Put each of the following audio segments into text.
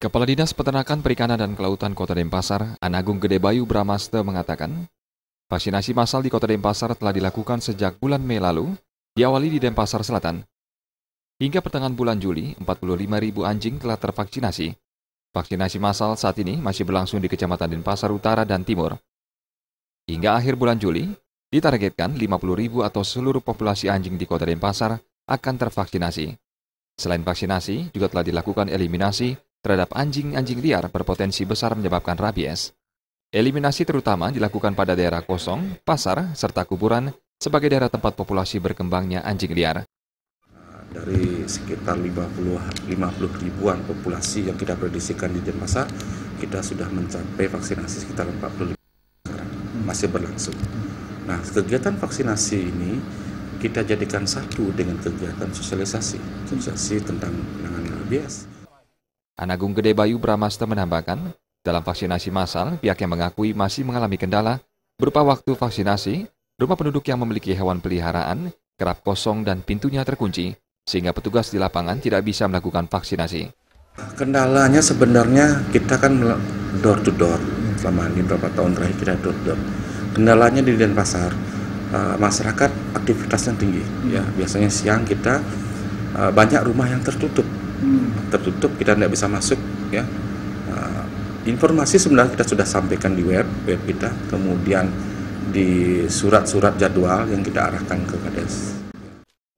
Kepala Dinas Peternakan Perikanan dan Kelautan Kota Denpasar, Anagung Gede Bayu Bramaste mengatakan, vaksinasi massal di Kota Denpasar telah dilakukan sejak bulan Mei lalu, diawali di Denpasar Selatan. Hingga pertengahan bulan Juli, 45.000 anjing telah tervaksinasi. Vaksinasi massal saat ini masih berlangsung di Kecamatan Denpasar Utara dan Timur. Hingga akhir bulan Juli, ditargetkan 50.000 atau seluruh populasi anjing di Kota Denpasar akan tervaksinasi. Selain vaksinasi, juga telah dilakukan eliminasi terhadap anjing-anjing liar berpotensi besar menyebabkan rabies. Eliminasi terutama dilakukan pada daerah kosong, pasar, serta kuburan sebagai daerah tempat populasi berkembangnya anjing liar. Dari sekitar 50 ribuan populasi yang kita prediksikan di Denpasar, kita sudah mencapai vaksinasi sekitar 45 sekarang, masih berlangsung. Nah, kegiatan vaksinasi ini kita jadikan satu dengan kegiatan sosialisasi tentang penanganan rabies. Anagung Gede Bayu Bramaste menambahkan, dalam vaksinasi massal, pihaknya mengakui masih mengalami kendala berupa waktu vaksinasi, rumah penduduk yang memiliki hewan peliharaan kerap kosong dan pintunya terkunci, sehingga petugas di lapangan tidak bisa melakukan vaksinasi. Kendalanya sebenarnya kita kan door to door, selama ini beberapa tahun terakhir kita door to door. Kendalanya di Denpasar, masyarakat aktivitasnya tinggi, ya biasanya siang kita banyak rumah yang tertutup, kita tidak bisa masuk, ya. Informasi sebenarnya kita sudah sampaikan di web kita, kemudian di surat-surat jadwal yang kita arahkan ke Kades.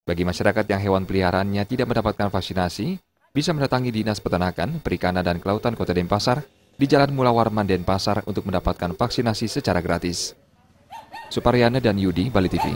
Bagi masyarakat yang hewan peliharaannya tidak mendapatkan vaksinasi, bisa mendatangi Dinas Peternakan, Perikanan dan Kelautan Kota Denpasar di Jalan Mula Warman Denpasar untuk mendapatkan vaksinasi secara gratis. Suparyana dan Yudi, Bali TV.